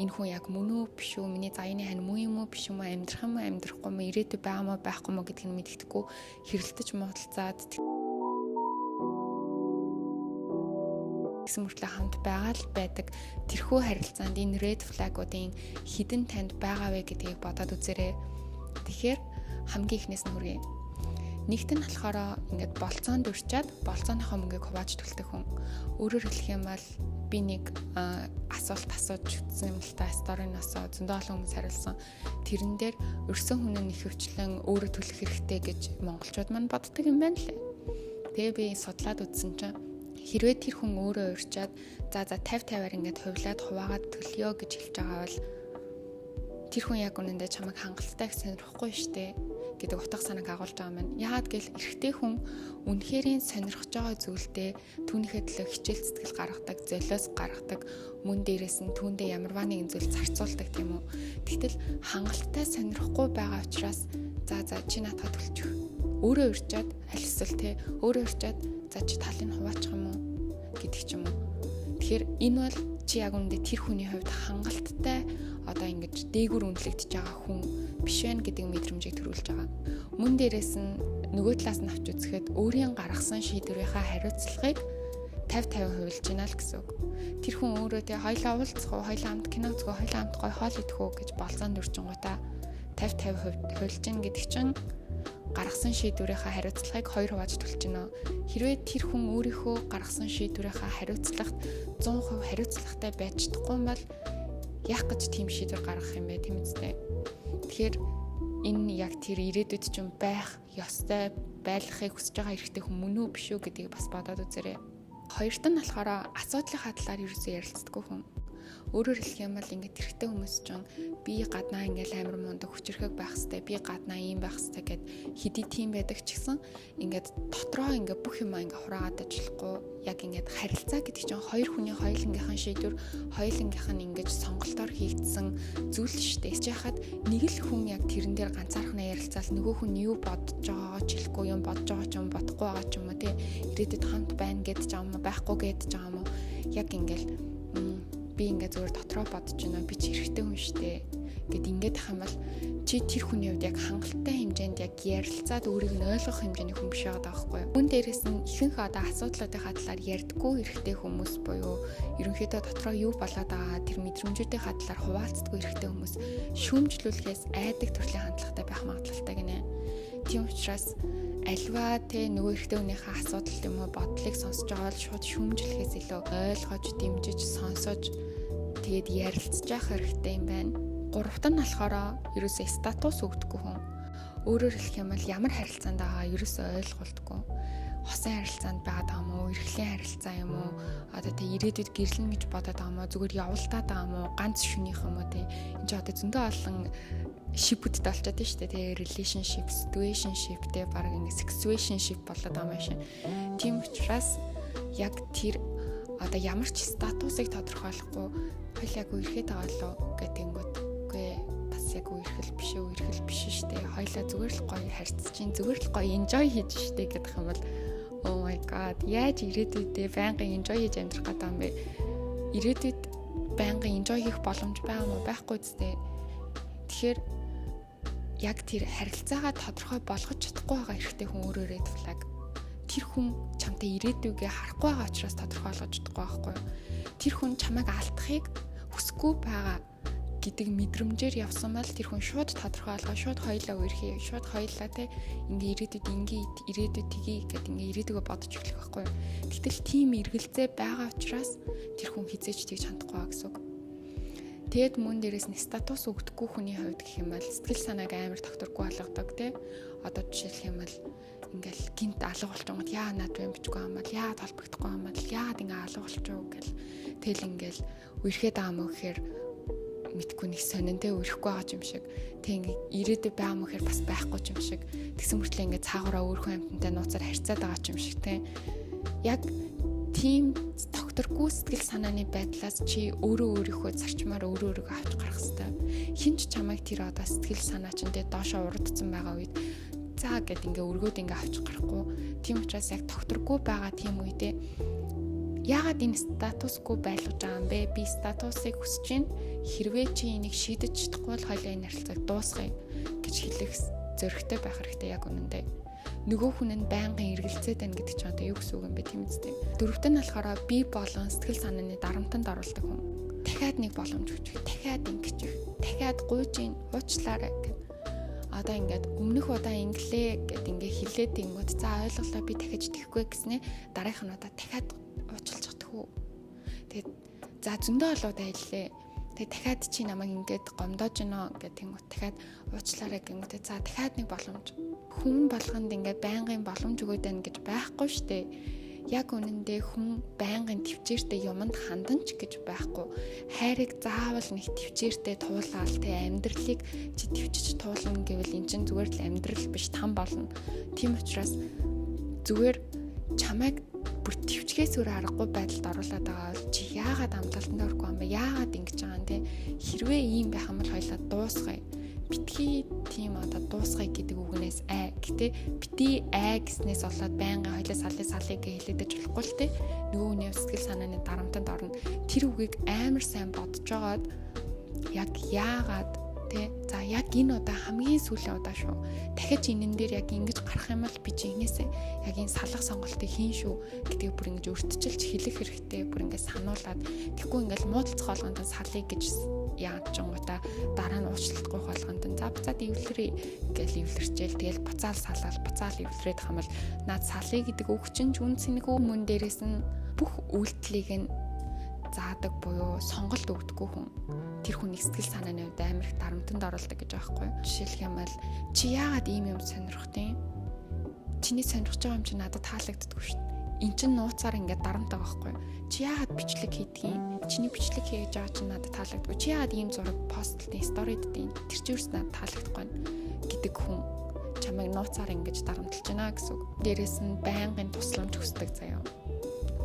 энэ хүн яг мөн үү биш үү, миний заяаны хань муу юм уу биш юм уу, амьдрах юм уу амьдрахгүй юм уу, ирээдүй байгаа мó байхгүй мó гэдгийг мэддэхгүй хэрэлдэж муудалцаад гэсэн мөртлөө хамт байгаа л байдаг. Тэрхүү харилцаанд энэ red flag-уудын хідэн танд байгаа вэ гэдгийг бодоод үзээрэй. Тэгэхээр хамгийн ихнээс нь хүргэе. Нэгт нь болохоор ингээд болцоонд урчаад болцооныхоо мөнгийг хувааж төлдөг хүн. Өөрөөр хэлэх юм бол би нэг асуулт асууж үзсэн юм л та, сториноосоо зөндөө олон хүмүүс хариулсан. Тэрэн дээр өрсөн хүн нь их хвчлэн өөрөө төлөх хэрэгтэй гэж монголчууд маань боддог юм байна лээ. Тэгээ би судлаад үзсэн чинь хэрвээ тэр хүн өөрөө урьчаад за 50-50-аар ингээд хувлаад хуваагаад төлөё гэж хэлж байгаа бол тэр хүн яг үнэндээ чамайг хангалттай гэж сонирхгүй штэ гэдэг утга санааг агуулж байгаа маань. Яагаад гэвэл эрэгтэй хүн үнэхэрийн сонирхож байгаа зүйлдээ түүнийхээ төлөө хичээл зүтгэл гаргадаг, золиос гаргадаг, мөн дээрээс нь түүндээ ямарваа нэгэн зүйл зарцуулдаг тийм үү. Тэгтэл хангалттай сонирхгүй байгаа учраас за чи надад төлчих. Өөрөө урьчаад аль эсвэл те өөрөө урьчаад за чи талыг хуваачих юм уу гэдэг ч юм уу. Тэгэхээр энэ бол чи яг үүндээ тэр хүний хувьд хангалттай одоо ингэж дээгүр үнэлэгдэж байгаа хүн биш байна гэдэг мэдрэмжийг төрүүлж байгаа. Мөн дээрээс нь нөгөө талаас нь авч үзэхэд өөрийн гаргасан шийдвэрийнхаа хариуцлагыг 50-50 хувилж байна л гэсэн үг. Тэр хүн өөрөө те хоёлаа уулзах уу, хоёлаа хамт кино үзэх үү, хоёлаа хамт гой хоол идэх үү гэж болцоонд урьжингуудаа 50-50 хувилж байна гэдэг чинь гаргасан шийдвэрийнхаа хариуцлагыг 2 хувааж төлж байна. Хэрвээ тэр хүн өөрийнхөө гаргасан шийдвэрийнхаа хариуцлагт 100% хариуцлагатай байж чадахгүй юм бол яах гэж тийм шийдвэр гаргах юм бэ, тийм үстэй. Тэгэхээр энэ яг тэр ирээдүйд ч юм байх ёстой байлгахыг хүсэж байгаа эрэгтэй хүн мөн үү биш үү гэдгийг бас бодоод үзээрэй. Хоёрт нь болохоор асуудлынхаа талаар ерөөсөө ярилцдаггүй хүн. Өөрөөр хэлэх юм бол ингээд эрэгтэй хүмүүс ч би гаднаа ингээд амар мундаг хүчрэхэг байх хэвээр, би гаднаа ийм байх хэвээр гэд хэдий тийм байдаг ч гэсэн ингээд дотроо ингээд бүх юм ингээд хураагаад ажиллахгүй, яг ингээд харилцаа гэдэг чинь хоёр хүний хоёулангийнхан шийдвэр, хоёулангийнх нь ингээд сонголтоор хийгдсэн зүйл шүү дээ. Чи яхад нэг л хүн яг тэрэн дээр ганцаархнаа ярилцаал нөгөө хүн юу бодож байгаагаа ч хэлэхгүй, юм бодож байгаа ч юм бодохгүй байгаа ч юм уу тий. Ирээдүйд хамт байна гэж байгаа юм уу, байхгүй гэж байгаа юм уу. Яг ингээд би ингээд зүгээр дотроо бодож байна, би ч эрэгтэй хүн штэ гэд ингээд ах юм бол чи тэр хүний хувьд яг хангалттай хэмжээнд яг ярилцаад өөрийг нь ойлгох хэмжээний хүн биш байгаа байхгүй юу. Мөн дээрээс нь ихэнх одоо асуудлуудынхаа талаар ярьдаггүй эрэгтэй хүмүүс буюу ерөнхийдөө дотроо юу болоод байгаа тэр мэдрэмжүүдийнхаа талаар хуваалцдаггүй эрэгтэй хүмүүс шүүмжлүүлэхээс айдаг төрлийн хандлагатай байх магадлалтай гинэ. Тийм учраас альва те нөгөө эрэгтэй хүнийхээ асуудал юм уу бодлыг сонсож байгаа бол шууд шүүмжлэхээс илүү ойлгож, дэмжиж, сонсож тэгээд ярилцж явах хэрэгтэй юм байна. Гуравт нь болохоор ерөөсөө статус өгдөггүй хүн. Өөрөөр хэлэх юм бол ямар харилцаанд байгаа ерөөсөө ойлгуулдаггүй. Хосын харилцаанд байгаа юм уу, эрхлийн харилцаа юм уу, одоо тэ ирээдүйд гэрлэн гэж бодоод байгаа юм уу, зүгээр явуултаад байгаа юм уу, ганц шүнийх юм уу тэ. Энд чинь одоо зөндөө олон шипүүдтэй болчиход байна шүү дээ. Тэ relationship, situationship тэ баг ингэ sexuationship болоод байгаа юм шиг. Тийм учраас яг тэр одоо ямар ч статусыг тодорхойлохгүй хоёлаа үерхэд байгаа лөө гэтэнгүүт үгүй бас яг үерхэл биш штэ хоёлаа зүгээр л гоё харьцаж чинь зүгээр л гоё enjoy хийж штэ гэдэг юм бол oh my god яаж ирээдүйдээ байнгын enjoy хийж амьдрах гэдэг юм бэ? Ирээдүйд байнгын enjoy хийх боломж байгаа мó байхгүй зү. Тэгэхээр яг тэр харилцаагаа тодорхой болгож чадахгүй байгаа эрэгтэй хүн өөрөө red flag. Тэр хүн чамтай ирээдүйгээ харахгүй байгаа учраас тодорхойлгож чадахгүй байхгүй юу? Тэр хүн чамайг алдахыг хүсэхгүй байгаа гэдэг мэдрэмжээр явсан бол тэр хүн шууд тодорхойлгоо, шууд хоёлаа үерхий, шууд хоёлаа те ингээ ирээдүйд тгий гэдэг ингээ ирээдүгөө бодож эхлэх байхгүй юу? Гэтэл тийм эргэлзээ байгаа учраас тэр хүн хизээж тэгж хандахгүй байгаа гэсэн үг. Тэгэд мөн дээрээс нь статус өгдөггүй хүний хувьд гэх юм бол сэтгэл санааг амар тогтворгүй болгодог те. Одоо жишээлх юм бол ингээл гинт алга болчихгоо яа над юм бичгүй юм бол яа толбогдохгүй юм бол яагаад ингээ алга болчихоо гэл тэгэл ингээл үерхэд байгаа мó гэхээр мэдгүй нэг сонинтэй өрөхгүй байгаа юм шиг тэг ингээ ирээдүйд байгаа мó гэхээр бас байхгүй юм шиг тэгсэн мөртлөө ингээ цаагаараа өөрхөн амьтантай нууцаар харьцаад байгаа юм шиг те. Яг тийм тогтворгүй сэтгэл санааны байдлаас чи өөрийнхөө зарчмаар өөрийгөө авч гарах хэрэгтэй. Хин ч чамайг тэр одоо сэтгэл санаа чиндээ доошоо урдсан байгаа үед цаа гэд ингээ өргөөд ингээ авч гарахгүй. Тийм учраас яг тогтворгүй байгаа тийм үедээ яагаад энэ статусгүй байлгаж байгаа юм бэ? Би статусыг хүсэж байна. хэрвээ чи энийг шийдэж чадахгүй бол хоёулаа энэ харилцааг дуусгая гэж хэлэх зөрөгтэй байх хэрэгтэй яг үнэндээ. Нөгөө хүн нь байнгын эргэлзээд байна гэдэг чинь одоо юу гэсэн үг юм бэ тийм үстэй. Дөрөвт нь болохоор би болон сэтгэл санааны дарамтанд оруулдаг хүн. Дахиад нэг боломж өгч, дахиад ингэчих, дахиад гуйж ийн уучлаарай гэх. Одоо ингээд өмнөх удаа инглээ гэд ингээ хэлээд ингүүд за ойлголоо би дахиж тэхгүй гэснээ дараагийнх нь удаа дахиад уучлж чадахгүй. Тэгээд за зөндөө олоод аяллаа. Тэгээд дахиад чи намайг ингээд гомдоож гинэ гэдэг тэнгууд дахиад уучлаарай гингүүтээ за дахиад нэг боломж. Хүн болгонд ингээд байнгын боломж өгөөд байна гэж байхгүй штэ. Яг үнэндээ хүн байнгын төвчээртэй юмд ханданч гэж байхгүй. Хайрыг заавал нэг төвчээртэй туулаад амьдралыг чи төвчж туулна гэвэл эн чинь зүгээр л амьдрал биш там болно. Тийм учраас зүгээр чамайг бүр төвчгээс өөр аргагүй байдалд оруулаад байгаа бол чи яагаад амлалтанд орохгүй юм бэ? Яагаад ингэж байгаа юм те? Хэрвээ ийм байх юм бол хоёлаа дуусгая. Битгий тийм одоо дуусгая гэдэг үгнээс гэтээ бити гэснээс болоод байнгын хоёлаа салыг гэж хэлээд болохгүй л те. Нөгөө хүний сэтгэл санааны дарамтанд орно. Тэр үгийг амар сайн бодож жагаад яг яагаад те за яг энэ удаа хамгийн сүүлийн удаа шүү. Дахиж энэн дээр яг ингэж гарах юм бол би чи энээсээ яг энэ салах сонголтыг хийн шүү гэдгийг бүр ингэж өртчилж хэлэх хэрэгтэй. Бүр ингэж сануулад тэгэхгүй ингэж муудалцах болгонд салыг гэж яаж чонгота дараа нь уучлахгүй болгонд за буцаад эвлэрээ гэж эвлэрчээл тэгэл буцаал эвлэрээд хамбал наад салыг гэдэг үг чинь үнцэнэгүй мөн дээрээс нь бүх үйлдэлийг нь заадаг буюу сонголт өгдөггүй хүн тэр хүний сэтгэл санааны хувьд амар их дарамтанд оруулдаг гэж байгаа байхгүй. Жишээлх юм бол чи яагаад ийм юм сонирхох тийм? Чиний сонирхож байгаа юм чи надад таалагддаггүй шүү дээ. Эн чинь нууцаар ингээд дарамттай байхгүй. Чи яагаад бичлэг хийдгийг? Чиний бичлэг хийж байгаа чинь надад таалагддаггүй. Чи яагаад ийм зураг постлын сторид дээ? Тэр чинь юус надад таалагдахгүй гэдэг хүн чамайг нууцаар ингэж дарамтлж байна гэсэн үг. Дээрээс нь байнгын тусламж хүсдэг заяа.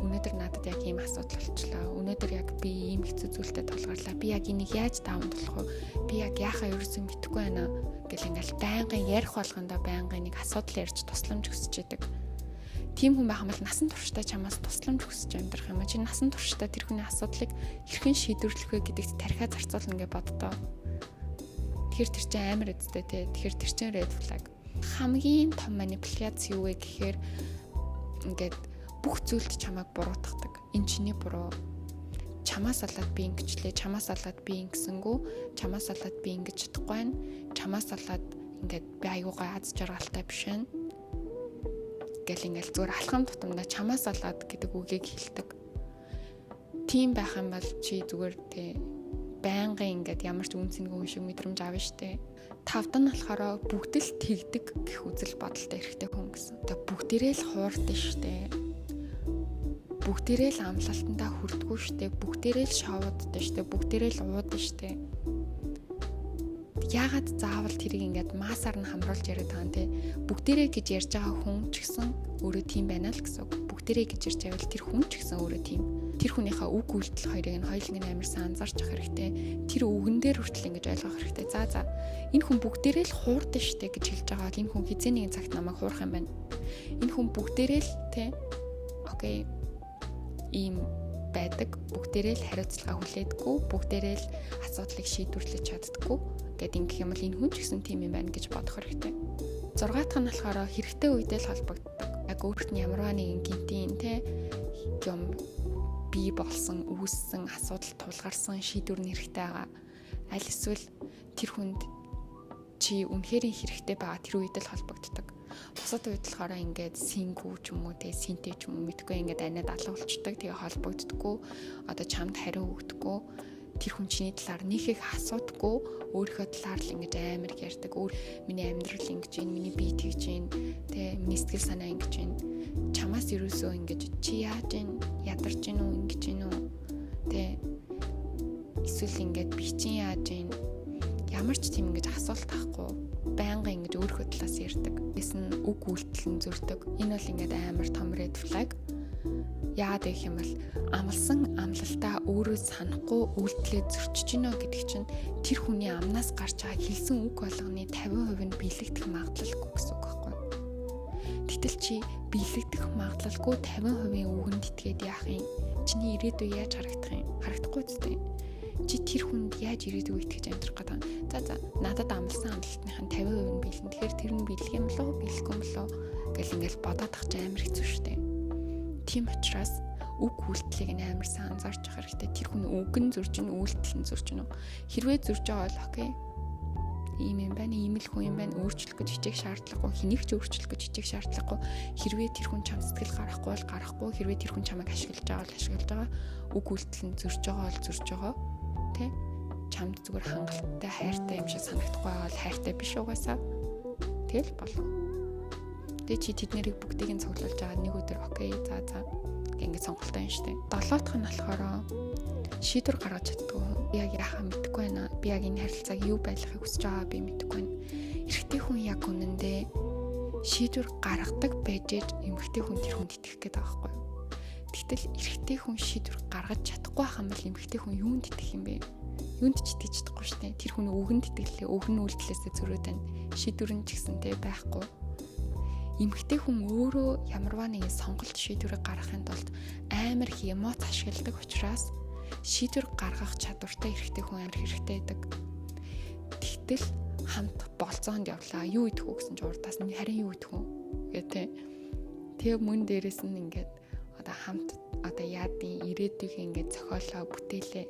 Өнөөдөр надад яг ийм асуудал болчлаа. Өнөөдөр яг би ийм хэцүү зүйлтэй тулгарлаа. Би яг энийг яаж даван болох вэ? Би яг яахаа ерөөсөн мэдэхгүй байна гэл ингээл байнгын ярих болгондоо байнгын нэг асуудал ярьж тусламж хүсэж идэг. Тийм хүн байх юм бол насан туршдаа чамаас тусламж хүсэж амьдрах юм а. Чи насан туршдаа тэр хүний асуудлыг хэрхэн шийдвэрлэх вэ гэдэгт тархиа зарцуулна гэж боддоо. Тэгэхээр тэр чинь амар үсттэй те. Тэгэхээр тэр чинь red flag. Хамгийн том манипуляц юу вэ гэхээр ингээд бүх зүйлд чамайг буруутгадаг. Энэ чиний буруу. Чамаас болоод би ингэчлээ, чамаас болоод би ингэсэнгүү, чамаас болоод би ингэж чадахгүй байна. Чамаас болоод ингээд би аюугаа аз жаргалтай биш байна. Гэл ингээл зүгээр алхам тутамдаа чамаас болоод гэдэг үгийг хэлдэг. Тийм байх юм бол чи зүгээр те байнгын ингээд ямар ч үнцэнгүй хүн шиг мэдрэмж авна штэ. Тавд нь болохоор бүгд л тэгдэг гэх үзэл бодолтой хэрэгтэй хүн гэсэн. Тэгээ бүгдээрээ л хуурдсан штэ. Бүгдээрээ л амлалтандаа хүрдгүү штэ. Бүгдээрээ л шоуддаг штэ. Бүгдээрээ л уудаг штэ. Яагаад заавал тэрийг ингээд маасаар нь хамруулж яриад байгаа юм те. Бүгдээрээ гэж ярьж байгаа хүн ч гэсэн өөрөө тийм байна л гэсэн. Бүгдээрээ гэж ярьж байвал тэр хүн ч гэсэн өөрөө тийм. Тэр хүнийхээ үг үйлдэл хоёрыг нь хоёуланг нь амар сайн анзаарч явах хэрэгтэй. Тэр үгэн дээр хүртэл ингэж ойлгох хэрэгтэй. За энэ хүн бүгдээрээ л хуурдсан штэ гэж хэлж байгаа бол энэ хүн хизээ нэгэн цагт намайг хуурах юм байна. Энэ хүн бүгдээрээ л те окей ийм байдаг. Бүгдээрээ л хариуцлага хүлээдэггүй, бүгдээрээ л асуудлыг шийдвэрлэж чаддаггүй гэдэг ингэх юм бол энэ хүн ч гэсэн тийм юм байна гэж бодох хэрэгтэй. 6 дахь нь болохоор хэрэгтэй үедээ л холбогддог. Яг өөрт нь ямарваа нэгэн гинтийн те юм бий болсон, үүссэн, асуудал тулгарсан шийдвэр нь хэрэгтэй байгаа. Аль эсвэл тэр хүнд чи үнэхээр хэрэгтэй байгаа тэр үед л холбогддог. Бусад үед болохоор ингээд сингүү ч юм уу те синтэй ч юм уу мэдгүй ингээд анаад алга болчдөг. Тэгээ холбогддоггүй. Одоо чамд хариу өгдөггүй. Тэр хүн чиний талаар нэг их асуудаггүй. Өөрийнхөө талаар л ингээд амар ярьдаг. Миний амьдрал ингэж байна, миний бие тэгж байна. Тэ миний сэтгэл санаа ингэж байна. Чамаас ерөөсөө ингэж чи яаж байна? Ядарч байна уу? Ингэж байна уу? Тэ эсвэл ингээд би чинь яаж байна? Ямар ч тийм ингэж асуулт тахгүй байнга ингэж өөрийнхөө талаас ярьдаг. Гэсэн үг үйлдэл нь зөрдөг. Энэ бол ингээд амар том red flag. Яагаад гэх юм бол амлсан амлалтаа өөрөө санахгүй үйлдэлээ зөрчиж гинэ гэдэг чинь тэр хүний амнаас гарч байгаа хэлсэн үг болгоны 50% нь биелэгдэх магадлалгүй гэсэн үг байхгүй. Гэтэл чи биелэгдэх магадлалгүй 50% үгэнд итгээд яах юм? Чиний ирээдүй яаж харагдах юм? Харагдахгүй зү. чи тэр хүнд яаж ирээдүг итгэж амьдрах гэдэг. За надад амлсан амлалтынхаа 50% нь биелэн. Тэгэхээр тэр нь биелэх юм болоо, биелэхгүй юм болоо гэл ингээл бодоод ах чи амар хэцүү шүү дээ. Тийм учраас үг үйлдэлийг нь амар сайн анзаарч явах хэрэгтэй. Тэр хүн үг нь зурж ийн, үйлдэл нь зурж ийн. Хэрвээ зурж байгаа бол окей. Ийм юм байна, ийм л хүн юм байна. Өөрчлөх гэж хичээх шаардлагагүй, хэнийг ч өөрчлөх гэж хичээх шаардлагагүй. Хэрвээ тэр хүн чам сэтгэл гарахгүй бол гарахгүй, хэрвээ тэр хүн чамайг ашиглаж байгаа бол ашиглаж байгаа. Үг үйлдэл нь зурж байгаа бол зурж байгаа. Тэ? Чамд зүгээр хангалттай, хайртай юм шиг санагдахгүй бол хайртай биш угаасаа. Тэгэл болов. Тэгээ чи тэднэрийг бүгдийг нь цуглуулж байгаа нэг өдөр окей, за ингэ сонголтоо юм штэ. Долоотх нь болохоор шийдвэр гаргаж чаддгүй. Би яг яхаа мэдэхгүй байна. Би яг энэ харилцааг юу байлгахыг хүсэж байгаа би мэдэхгүй байна. Эрэгтэй хүн яг үнэндээ шийдвэр гаргадаг байж эмэгтэй хүн тэр хүнд итгэх гээд байгаа байхгүй юу? Тэгтэл эрэгтэй хүн шийдвэр гаргаж чадахгүй байх юм бол эмэгтэй хүн юунд итгэх юм бэ? Юунд ч итгэж чадахгүй шүү дээ. Тэр хүн үгэнд итгэлээ, үг нь үйлдэлээсээ зөрөөд байна. Шийдвэр нь ч гэсэнтэй байхгүй. Эмэгтэй хүн өөрөө ямарваа нэгэн сонголт шийдвэрийг гаргахын тулд амар их эмоц ашигладаг учраас шийдвэр гаргах чадвартай эрэгтэй хүн амар хэрэгтэй байдаг. Тэгтэл хамт болцоонд явлаа. Юу идэх үү гэсэн чинь урдаас нь харин юу идэх үү гэдэг. Тэгээ мөн дээрээс нь ингээд одоо хамт одоо яадын ирээдүйг ингээд зохиолоо бүтээлээ.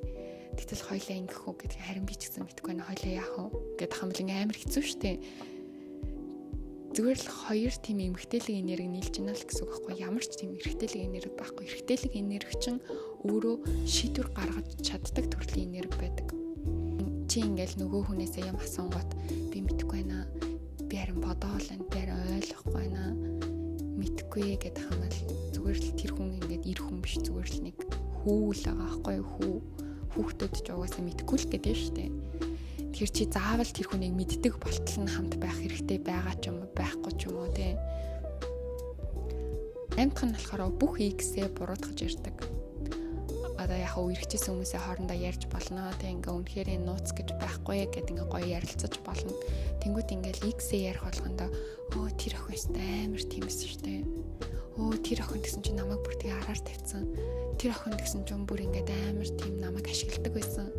Тэгтэл хоёлаа ингэх үү гэдэг харин би ч гэсэн мэдэхгүй байна. Хоёлаа яах вэ гэдэг хамлан амар хэцүү шттэ. Зүгээр л хоёр тийм эмгтээлэг энерги нийлж байна л гэсэн үг байхгүй. Ямар ч тийм эрэгтэйлэг энерги байхгүй. Эрэгтэйлэг энерги чинь өөрөө шийдвэр гаргаж чаддаг төрлийн энерги байдаг. Чи ингээл нөгөө хүнээсээ юм асуунгууд би мэдэхгүй байна. Би харин бодоол байна. Би харин ойлгохгүй байна. Мэдэхгүй гэдэг хамаал зүгээр л тэр хүн ингээд ир хүн биш, зүгээр л нэг хүү л байгаа байхгүй юу? Хүүхдүүд ч угаасаа мэдэхгүй л гэдэг нь шүү дээ. Тэр чи заавал тэр хүнийг мэддэг болтол нь хамт байх хэрэгтэй байгаа ч юм уу, байхгүй ч юм уу те. Амьтх нь болохоор бүх X-ээ буруутгаж ярьдаг. Одоо яг үерхчихсэн хүмүүсээ хоорондоо ярьж болно те. Ингээ үнэхээр энэ нууц гэж байхгүй гэд ингээ гоё ярилцаж болно. Тэнгүүт ингээл X-ээ ярих болгондоо тэр охин өстэй амар тиймээс штэ. Тэр охин гэсэн чи намайг бүр тэгээ араар тавьсан. Тэр охин гэсэн ч бүр ингээд амар тийм намайг ашигладаг байсан.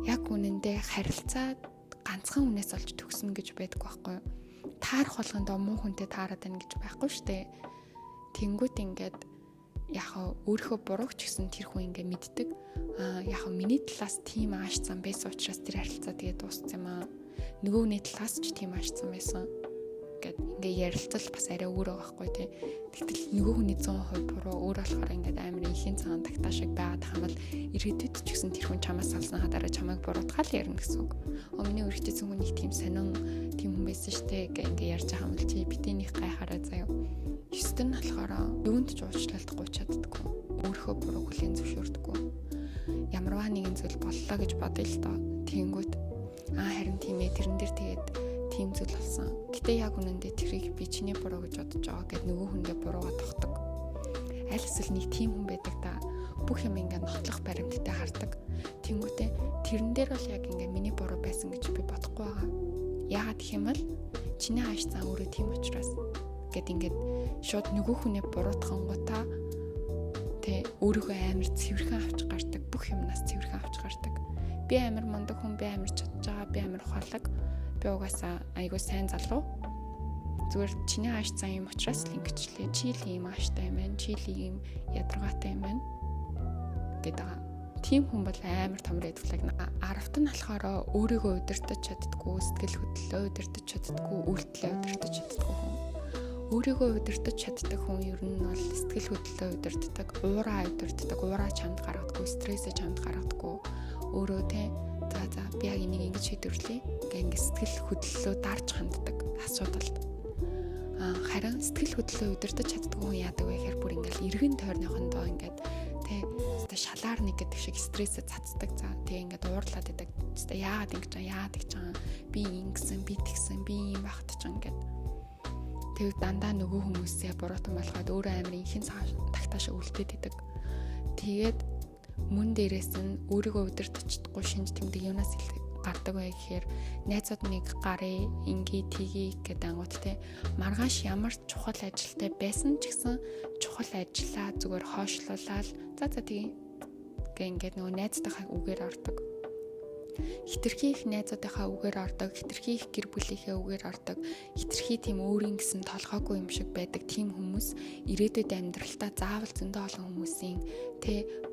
Яг үнэндээ харилцаа ганцхан хүнээс олж төгснө гэж байдаг байхгүй юу? Таарах болгондоо муу хүнтэй таарад байна гэж байхгүй шүү дээ. Тэнгүүт ингээд яг өөрийнхөө бурууг ч гэсэн тэр хүн ингээд мэддэг. Яг миний талаас тийм ааш зам байсан учраас тэр харилцаа тэгээ дууссан юм аа. Нөгөөний талаас ч тийм ааш зам байсан. Гэт ингээ ярилцал бас арай өөр байгаа байхгүй тий. Тэгтэл нөгөө хүний 100% буруу өөр болохоор ингээд амар ихийн цагаан тагтаа шиг байгаад хамал ирээдүйд ч гэсэн тэр хүн чамаас салснаа дараа чамайг буруутгаал ярина гэсэн үг. Миний өргөжтэй хүнийг тийм сонин тийм хүн байсан штэ ингээ ярьж байгаа юм л чи битийнх гайхаараа заяа. Ёстон нь болохоор юунд ч уучлалтгүй чаддаггүй. Өөрийнхөө бурууг хүлээн зөвшөөрдөггүй. Ямарваа нэгэн зүйл боллоо гэж бодъё л доо. Тэнгүүд харин тийм ээ тэрэн дээр тэгээд тийм зүйл болсон. Гэтэ яг үнэндээ тэрийг би чиний буруу гэж бодож байгаа гэд нөгөө хүндээ буруугаа тогтдог. Аль эсвэл нэг тийм хүн байдаг да. Бүх юм ингээд нотлох баримттай хардаг. Тэнгүүтээ тэрэн дээр бол яг ингээд миний буруу байсан гэж би бодохгүй байгаа. Яагаад гэх юм бол чиний ааш цаа өөрөө тийм учраас гэд ингээд шууд нөгөө хүнээ буруутгангуудаа тэ өөрийгөө амар цэвэрхэн авч гардаг. Бүх юмнаас цэвэрхэн авч гардаг. Би амар мундаг хүн, би амар чадж байгаа, би амар ухаалаг. Би угаасаа айгуу сайн залуу. Зүгээр чиний ааш цаа юм учраас л ингэчлээ. Чи л ийм ааштай юм байна. Чи л ийм ядаргаатай юм байна гэдэг. Тийм хүн бол амар том red flag. 10-т нь болохоор өөрийгөө удирдах чаддаггүй, сэтгэл хөдлөлөө удирдах чаддаггүй, үйлдэлээ удирдах чаддаггүй хүн. Өөрийгөө удирдах чаддаг хүн ер нь бол сэтгэл хөдлөлөө удирддаг, уураа удирддаг, уураа чамд гаргадаггүй, стрессээ чамд гаргадаггүй. Өөрөө те за би яг энийг ингэж шийдвэрлэе. Ингээ сэтгэл хөдлөлөө дарж ханддаг асуудалд. Харин сэтгэл хөдлөлөө удирдах чаддаг хүн яадаг вэ гэхээр бүр ингээл эргэн тойрныхондоо ингээд тэ шалаар нэг гэдэг шиг стрессээ цацдаг. За тэгээ ингээд уурлаад байдаг. Яагаад ингэж байгаа би ингэсэн, би тэгсэн, би юм багт ч ингээд тэг дандаа нөгөө хүмүүсээ буруутан болгоод өөрөө амар инхийн тагтаа шиг үлдээд идэг. Тэгээд мөн дээрээс нь өөрийгөө удирдах чадахгүй шинж тэмдэг юунаас гардаг вэ гэхээр найзууд нэг гарыг ингээ тгий гэдэг ангууд те маргааш ямар чухал ажилтай байсан ч гэсэн чухал ажиллаа зүгээр хоошлуулаад за тгий ингээд нөгөө найзтайхаа үгээр ордог. Хитрхи их найзуудынхаа үгээр ордог, хитрхи их гэр бүлийнхээ үгээр ордог, хитрхи тийм өөрийн гэсэн толгойгүй юм шиг байдаг тийм хүмүүс ирээдүйд амьдралтаа заавал зөндөө олон хүмүүсийн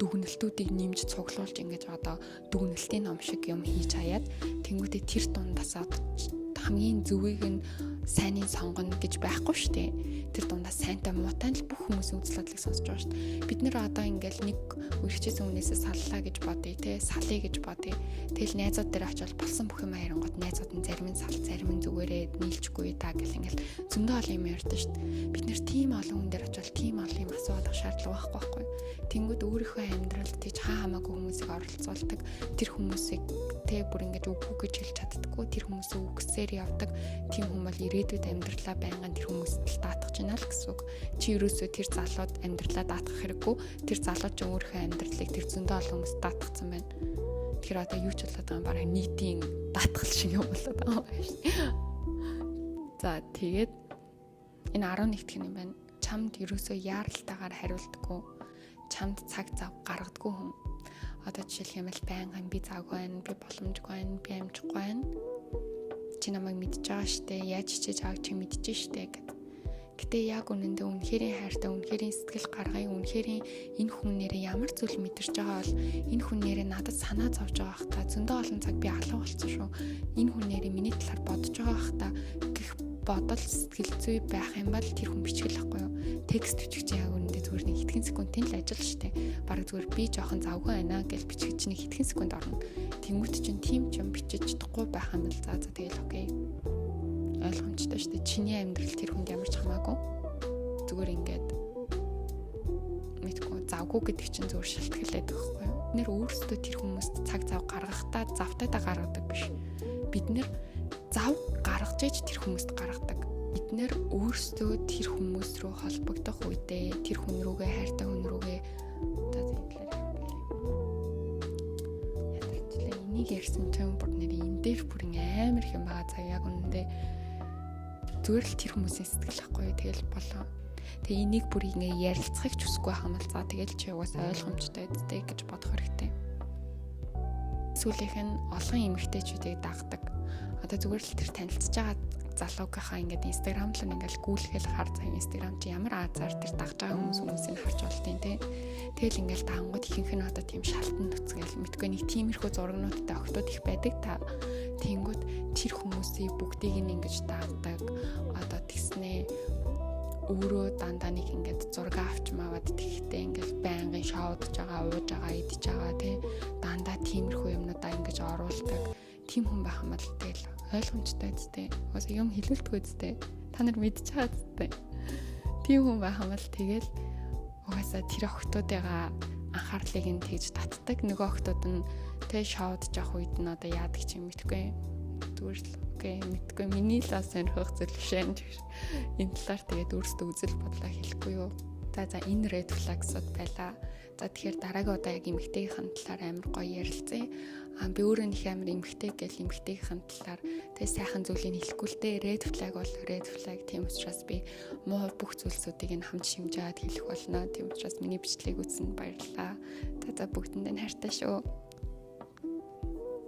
дүгнэлтүүдийг нэмж цуглуулж ингэж одоо дүгнэлтийн ном шиг юм хийж хаяад тэнгуүтээ тэр дундасаа хамгийн зөвийг нь сайныг сонгоно гэж байхгүй шүү дээ. Тэр дундаа сайнтай муутай л бүх хүмүүсийн үзэл бодлыг сонсож байгаа шүү дээ. Бид нэр одоо ингээл нэг үргэлжлүүлсэн хүнээсээ саллаа гэж бодъё те, салъя гэж бодъё. Тэгэл найзууд дээр очивол болсон бүх юм харангууд найзууд нь зарим нь сал, зарим нь зүгээрээ нийлжгүй та гэл ингээл зөндөө олон юм ярьдаа шүү дээ. Бид нэр тийм олон хүн дээр очивол тийм олон юм асуудаг шаардлага байхгүй. Тэнгүүд өөрийнхөө амьдралд тийж хамаагүй хүмүүсийг оролцуулдаг. Тэр хүмүүсийг бүр ингэж үгүй гэж хэлж чаддаггүй. Тэр хүмүүсээ үгсээр явдаг. Тийм хүмүүс ирээдүйд амьдралаа байнгын тэр хүмүүст л даатгах чинь л гэсэн үг. Чи ерөөсөө тэр залууд амьдралаа даатгах хэрэггүй. Тэр залууд ч өөрийнхөө амьдралыг тэр зөндөө олон хүмүүст даатгацсан байна. Тэгэхээр одоо юу ч болоод байгаа юм бараг нийтийн даатгал шиг юм болоод байгаа юм байна. За тэгээд энэ 11 дэх юм байна. Чамд ерөөсөө яаралтайгаар хариулдаггүй. Чамд цаг зав гаргадаггүй хүн. Одоо жишээлх юм бол байнгын би завгүй байна, би боломжгүй байна, би амжихгүй байна. Чи намайг мэдж байгаа штэ, яаж чиж байгааг чи мэдж штэ гэд. Гэтэ яг үнэндээ үнэхэрийн хайртай, үнэхэрийн сэтгэл гаргая, үнэхэрийн энэ хүн нэрээ ямар зүйл мэдэрч байгаа бол энэ хүн нэрээ надад санаа зовж байгаа хта зөндөө олон цаг би алга болсон шүү. Энэ хүн нэрээ миний талаар бодож байгаа хта гэх бодол сэтгэл зүй байх юм бол тэр хүн бичгэл ахгүй юу. Текст бичиж яг үнэндээ зүгээр нэг хэдхэн секундын л ажил штэ. Бараг зүгээр би жоохон завгүй байна гэж бичиж нэг хэдхэн секунд орно. Тэнгүүт чинь тийм ч юм бичиж чадахгүй байх юм бол за тэгэл окей. Ойлгомжтой шүү дээ. Чиний амьдрал тэр хүнд ямар ч хамаагүй. Зүгээр ингээд мэдгүй завгүй гэдэг чинь зүгээр шалтгаалаад байхгүй юу? Нэр өөрсдөө тэр хүмүүст цаг зав гаргахдаа завтайдаа гаргадаг биш. Бид нэр зав гаргаж иж тэр хүмүүст гаргадаг. Бид нэр өөрсдөө тэр хүмүүс рүү холбогдох үедээ тэр хүн рүүгээ хайртай хүн рүүгээ одоо зэглээ. Яагаад энийг ярьсан юм бүр нэр энэ дээр бүр амар их юм байгаа цаа яг үнэндээ зүгээр л тэр хүмүүсийн сэтгэл ахгүй юу тэгэл болоо. Тэгээ энийг бүр ингэ ярилцахыг ч хүсэхгүй байх юм бол за тэгэл чи угаасаа ойлгомжтой үстэй гэж бодох хэрэгтэй. Сүүлийнх нь олон эмэгтэйчүүдийг дагдаг. Одоо зүгээр л тэр танилцж байгаа залуугийнхаа ингээд инстаграм л ингээл гүйлгээл хар заа инстаграм чи ямар азар тэр дагж байгаа хүмүүсийг харж болтیں۔ Тэгэл ингээл таангууд ихэнх нь одоо тийм шалтан нүцгээл мэдгүй нэг тиймэрхүү зурагнуудтай октод их байдаг та. Тэнгүүд тэр хүмүүсийг бүгдийг нь ингэж дагдаг. Одоо тэгснээ өөрөө дандаа нэг ингээд зураг авч маваад тэгхтээ ингээд байнгын шоудж байгаа, ууж байгаа, идж байгаа тий. Дандаа тиймэрхүү юмнуудаа ингэж оруулдаг. Тим хүн байх юм бол тэгэл ойлгомжтой зүтэй. Уус юм хэлүүлдэггүй зүтэй. Та нар мэдж байгаа зүтэй. Тим хүн байх юм бол тэгэл угаасаа тэр охтуудыгаа анхаарлыг нь тэгж татдаг. Нөгөө охтууд нь тэг шоудж явах үед нь одоо яадаг ч юм мэдгүй. Зүгээр л окей мэдгүй. Миний л сонирхох зүйл биш юм. Энэ талаар тэгээд өөрсдөө үзэл бодлоо хэлэхгүй юу. За энэ red flags-ууд байлаа. За тэгэхээр дараагийн удаа яг эмэгтэйгийн талаар амар гоё ярилцъя. Би өөрөө нэг амар эмэгтэй гэл эмэгтэйгийн талаар тэгээ сайхан зүйлийг хэлэхгүй л дээ. Red flag бол red flag тийм учраас би муу бүх зүйлсүүдийг нь хамт шимжээд хэлэх болно. Тийм учраас миний бичлэгийг үзсэнд баярлалаа. За бүгдэндээ хайртай шүү.